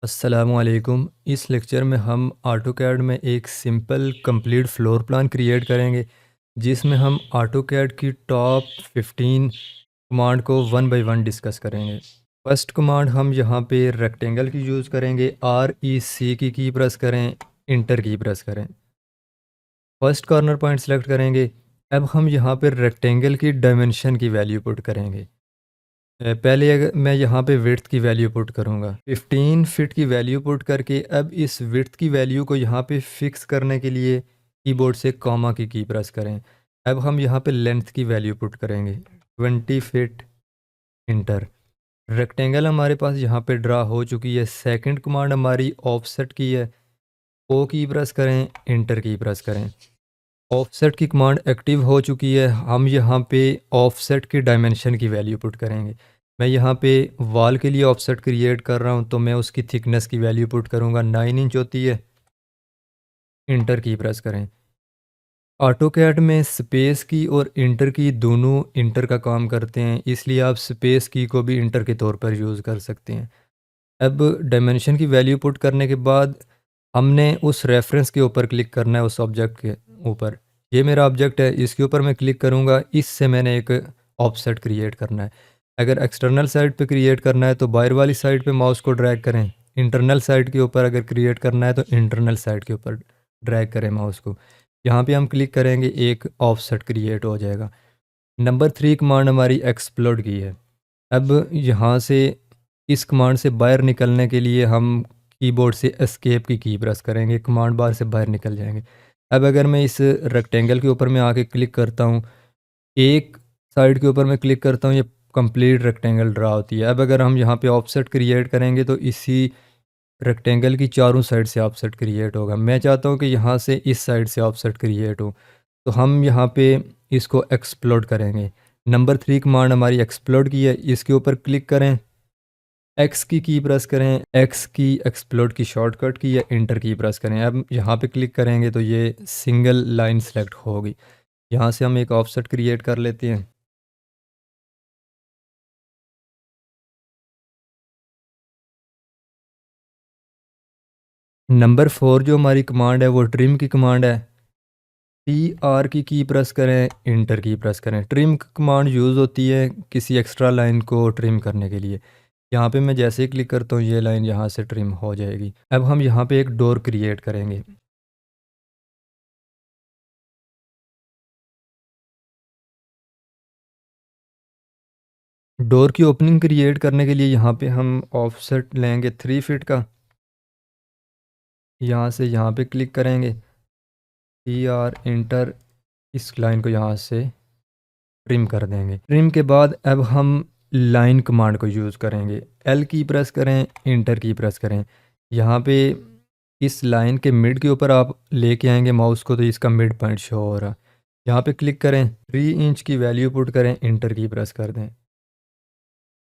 अस्सलामुअलैकुम। इस लेक्चर में हम ऑटोकैड में एक simple complete floor plan create करेंगे, जिसमें हम ऑटोकैड की टॉप 15 कमांड को वन बाय वन डिस्कस करेंगे। फर्स्ट कमांड हम यहाँ पे रेक्टेंगल की यूज़ करेंगे। REC की प्रेस करें, इंटर की प्रेस करें। फर्स्ट कॉर्नर पॉइंट सेलेक्ट करेंगे। अब हम यहाँ पर रेक्टेंगल की डायमेंशन की वैल्यू पुट करेंगे। पहले अगर मैं यहाँ पे विड्थ की वैल्यू पुट करूँगा 15 फिट की वैल्यू पुट करके, अब इस विड्थ की वैल्यू को यहाँ पे फिक्स करने के लिए कीबोर्ड से कॉमा की प्रेस करें। अब हम यहाँ पे लेंथ की वैल्यू पुट करेंगे 20 फिट, इंटर। रेक्टेंगल हमारे पास यहाँ पे ड्रा हो चुकी है। सेकंड कमांड हमारी ऑफसेट की है। ओ की प्रेस करें, इंटर की प्रेस करें। ऑफसेट की कमांड एक्टिव हो चुकी है। हम यहाँ पे ऑफसेट की डायमेंशन की वैल्यू पुट करेंगे। मैं यहाँ पे वॉल के लिए ऑफसेट क्रिएट कर रहा हूँ, तो मैं उसकी थिकनेस की वैल्यू पुट करूँगा 9 इंच होती है। इंटर की प्रेस करें। ऑटोकैड में स्पेस की और इंटर की दोनों इंटर का काम करते हैं, इसलिए आप स्पेस की को भी इंटर के तौर पर यूज़ कर सकते हैं। अब डायमेंशन की वैल्यू पुट करने के बाद हमने उस रेफरेंस के ऊपर क्लिक करना है, उस ऑब्जेक्ट के ऊपर। ये मेरा ऑब्जेक्ट है, इसके ऊपर मैं क्लिक करूँगा। इससे मैंने एक ऑफसेट क्रिएट करना है। अगर एक्सटर्नल साइड पे क्रिएट करना है तो बाहर वाली साइड पे माउस को ड्रैग करें। इंटरनल साइड के ऊपर अगर क्रिएट करना है तो इंटरनल साइड के ऊपर ड्रैग करें माउस को। यहाँ पे हम क्लिक करेंगे, एक ऑफसेट क्रिएट हो जाएगा। नंबर 3 कमांड हमारी एक्सप्लोड की है। अब यहाँ से इस कमांड से बाहर निकलने के लिए हम कीबोर्ड से एस्केप की प्रेस करेंगे, कमांड बार से बाहर निकल जाएंगे। अब अगर मैं इस रेक्टेंगल के ऊपर मैं आके क्लिक करता हूँ, एक साइड के ऊपर मैं क्लिक करता हूँ, ये कंप्लीट रेक्टेंगल ड्रा होती है। अब अगर हम यहाँ पे ऑफसेट क्रिएट करेंगे तो इसी रेक्टेंगल की चारों साइड से ऑफसेट क्रिएट होगा। मैं चाहता हूँ कि यहाँ से इस साइड से ऑफसेट क्रिएट हो, तो हम यहाँ पे इसको एक्सप्लोड करेंगे। नंबर 3 कमांड हमारी एक्सप्लोड की है। इसके ऊपर क्लिक करें, एक्स की प्रेस करें। एक्स की एक्सप्लोड की शॉर्टकट की है, इंटर की प्रेस करें। अब यहाँ पे क्लिक करेंगे तो ये सिंगल लाइन सेलेक्ट होगी। यहाँ से हम एक ऑफसेट क्रिएट कर लेते हैं। नंबर 4 जो हमारी कमांड है वो ट्रिम की कमांड है। TR की प्रेस करें, इंटर की प्रेस करें। ट्रिम कमांड यूज़ होती है किसी एक्स्ट्रा लाइन को ट्रिम करने के लिए। यहाँ पे मैं जैसे ही क्लिक करता हूँ ये लाइन यहाँ से ट्रिम हो जाएगी। अब हम यहाँ पे एक डोर क्रिएट करेंगे। डोर की ओपनिंग क्रिएट करने के लिए यहाँ पे हम ऑफसेट लेंगे 3 फीट का। यहाँ से यहाँ पे क्लिक करेंगे, TR इंटर, इस लाइन को यहाँ से ट्रिम कर देंगे। ट्रिम के बाद अब हम लाइन कमांड को यूज़ करेंगे। L की प्रेस करें, इंटर की प्रेस करें। यहाँ पे इस लाइन के मिड के ऊपर आप लेके आएंगे माउस को, तो इसका मिड पॉइंट शो हो रहा है। यहाँ पे क्लिक करें, 3 इंच की वैल्यू पुट करें, इंटर की प्रेस कर दें।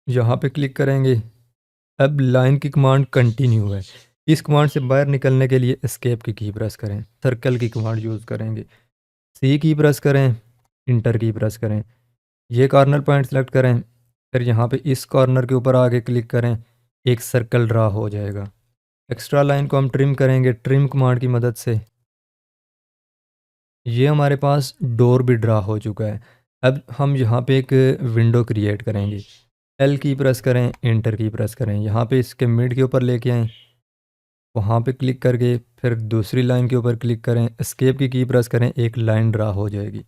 यहाँ पे क्लिक करेंगे। अब लाइन की कमांड कंटिन्यू है। इस कमांड से बाहर निकलने के लिए एस्केप की प्रेस करें। सर्कल की कमांड यूज़ करेंगे। C की प्रेस करें, इंटर की प्रेस करें। ये कॉर्नर पॉइंट सेलेक्ट करें, फिर यहाँ पे इस कॉर्नर के ऊपर आके क्लिक करें, एक सर्कल ड्रा हो जाएगा। एक्स्ट्रा लाइन को हम ट्रिम करेंगे ट्रिम कमांड की मदद से। ये हमारे पास डोर भी ड्रा हो चुका है। अब हम यहाँ पे एक विंडो क्रिएट करेंगे। L की प्रेस करें, इंटर की प्रेस करें। यहाँ पे इसके मिड के ऊपर लेके आएँ, वहाँ पे क्लिक करके फिर दूसरी लाइन के ऊपर क्लिक करें, एस्केप की प्रेस करें, एक लाइन ड्रा हो जाएगी।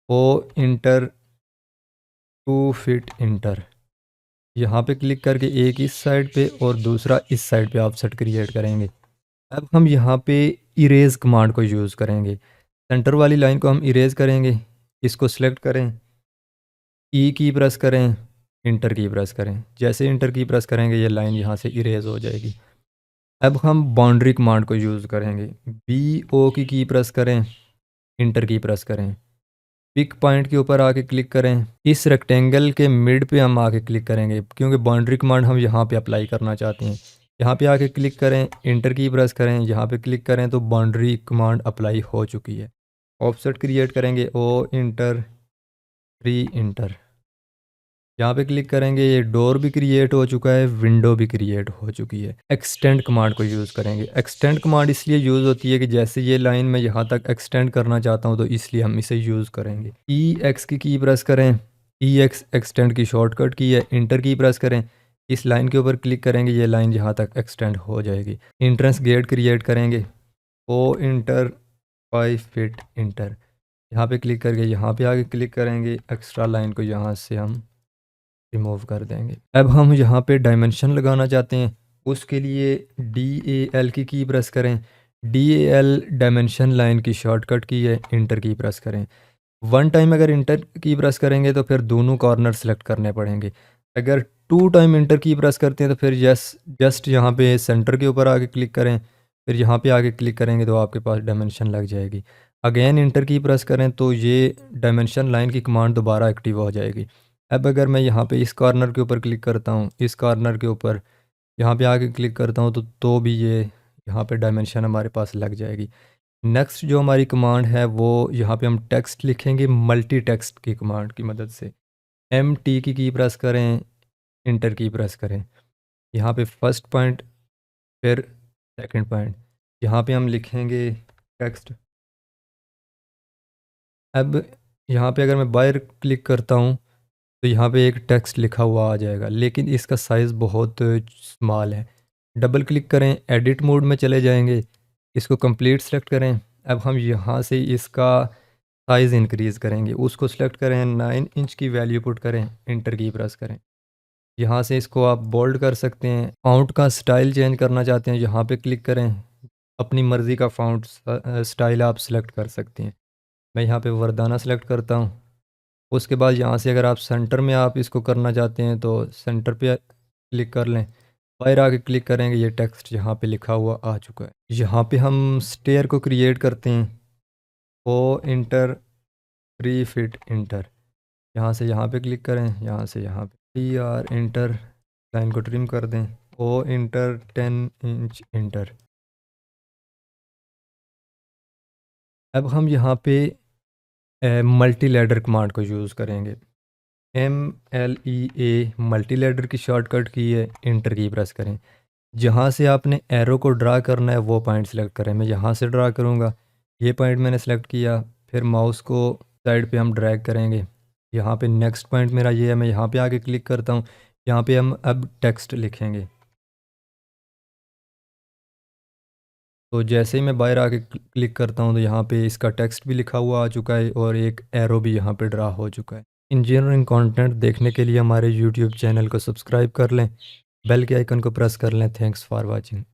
O enter 2 feet, enter. यहाँ पे क्लिक करके एक इस साइड पे और दूसरा इस साइड पे ऑफसेट क्रिएट करेंगे। अब हम यहाँ पे इरेज कमांड को यूज़ करेंगे। सेंटर वाली लाइन को हम इरेज करेंगे। इसको सिलेक्ट करें, ई की प्रेस करें, इंटर की प्रेस करें। जैसे इंटर की प्रेस करेंगे ये लाइन यहाँ से इरेज हो जाएगी। अब हम बाउंड्री कमांड को यूज़ करेंगे। BO की प्रेस करें, इंटर की प्रेस करें। पिक पॉइंट के ऊपर आके क्लिक करें। इस रेक्टेंगल के मिड पे हम आके क्लिक करेंगे, क्योंकि बाउंड्री कमांड हम यहाँ पे अप्लाई करना चाहते हैं। यहाँ पे आके क्लिक करें, इंटर की प्रेस करें। यहाँ पे क्लिक करें तो बाउंड्री कमांड अप्लाई हो चुकी है। ऑफसेट क्रिएट करेंगे, O इंटर 3 इंटर। यहाँ पे क्लिक करेंगे, ये डोर भी क्रिएट हो चुका है, विंडो भी क्रिएट हो चुकी है। एक्सटेंड कमांड को यूज़ करेंगे। एक्सटेंड कमांड इसलिए यूज़ होती है कि जैसे ये लाइन मैं यहाँ तक एक्सटेंड करना चाहता हूँ तो इसलिए हम इसे यूज़ करेंगे। ई एक्स की प्रेस करें, ई एक्स एक्सटेंड की शॉर्टकट की है, इंटर की प्रेस करें, इस लाइन के ऊपर क्लिक करेंगे, ये लाइन यहाँ तक एक्सटेंड हो जाएगी। इंट्रेंस गेट क्रिएट करेंगे, ओ इंटर 5 फीट इंटर, यहाँ पे क्लिक करके यहाँ पे आगे क्लिक करेंगे, एक्स्ट्रा लाइन को यहाँ से हम रिमूव कर देंगे। अब हम यहाँ पे डायमेंशन लगाना चाहते हैं, उसके लिए DAL की प्रेस करें, DAL डायमेंशन लाइन की शॉर्टकट की है, इंटर की प्रेस करें। वन टाइम अगर इंटर की प्रेस करेंगे तो फिर दोनों कॉर्नर सेलेक्ट करने पड़ेंगे। अगर टू टाइम इंटर की प्रेस करते हैं तो फिर जस्ट यहाँ पे सेंटर के ऊपर आके क्लिक करें, फिर यहाँ पे आके क्लिक करेंगे तो आपके पास डायमेंशन लग जाएगी। अगेन इंटर की प्रेस करें तो ये डायमेंशन लाइन की कमांड दोबारा एक्टिव हो जाएगी। अब अगर मैं यहाँ पे इस कॉर्नर के ऊपर क्लिक करता हूँ, इस कॉर्नर के ऊपर यहाँ पे आके क्लिक करता हूँ तो भी ये यहाँ पे डायमेंशन हमारे पास लग जाएगी। नेक्स्ट जो हमारी कमांड है वो यहाँ पे हम टेक्स्ट लिखेंगे मल्टी टेक्स्ट की कमांड की मदद से। MT की प्रेस करें, इंटर की प्रेस करें, यहाँ पे फर्स्ट पॉइंट फिर सेकंड पॉइंट, यहाँ पे हम लिखेंगे टेक्स्ट। अब यहाँ पे अगर मैं बाहर क्लिक करता हूँ तो यहाँ पे एक टेक्स्ट लिखा हुआ आ जाएगा, लेकिन इसका साइज़ बहुत स्मॉल है। डबल क्लिक करें, एडिट मोड में चले जाएंगे, इसको कंप्लीट सेलेक्ट करें। अब हम यहाँ से इसका साइज़ इंक्रीज़ करेंगे, उसको सिलेक्ट करें, 9 इंच की वैल्यू पुट करें, इंटर की प्रेस करें। यहाँ से इसको आप बोल्ड कर सकते हैं। फ़ॉन्ट का स्टाइल चेंज करना चाहते हैं, यहाँ पे क्लिक करें, अपनी मर्ज़ी का फ़ॉन्ट स्टाइल आप सेलेक्ट कर सकते हैं। मैं यहाँ पे वरदाना सेलेक्ट करता हूँ। उसके बाद यहाँ से अगर आप सेंटर में आप इसको करना चाहते हैं तो सेंटर पे क्लिक कर लें, बाहर आके क्लिक करेंगे, ये टेक्स्ट यहाँ पे लिखा हुआ आ चुका है। यहाँ पे हम स्टेयर को क्रिएट करते हैं, ओ इंटर 3 फीट इंटर, यहाँ से यहाँ पे क्लिक करें, यहाँ से यहाँ पे TR इंटर, लाइन को ट्रिम कर दें, ओ इंटर 10 इंच इंटर। अब हम यहाँ पे मल्टी लेडर कमांड को यूज़ करेंगे। MLEA मल्टी लेडर की शॉर्टकट की है, इंटर की प्रेस करें। जहाँ से आपने एरो को ड्रा करना है वो पॉइंट सेलेक्ट करें। मैं यहाँ से ड्रा करूँगा, ये पॉइंट मैंने सेलेक्ट किया, फिर माउस को साइड पे हम ड्रैग करेंगे। यहाँ पे नेक्स्ट पॉइंट मेरा ये है, मैं यहाँ पे आके क्लिक करता हूँ, यहाँ पे हम अब टेक्स्ट लिखेंगे। तो जैसे ही मैं बाहर आके क्लिक करता हूँ तो यहाँ पे इसका टेक्स्ट भी लिखा हुआ आ चुका है और एक एरो भी यहाँ पे ड्रा हो चुका है। इंजीनियरिंग कंटेंट देखने के लिए हमारे यूट्यूब चैनल को सब्सक्राइब कर लें, बेल के आइकन को प्रेस कर लें। Thanks for watching.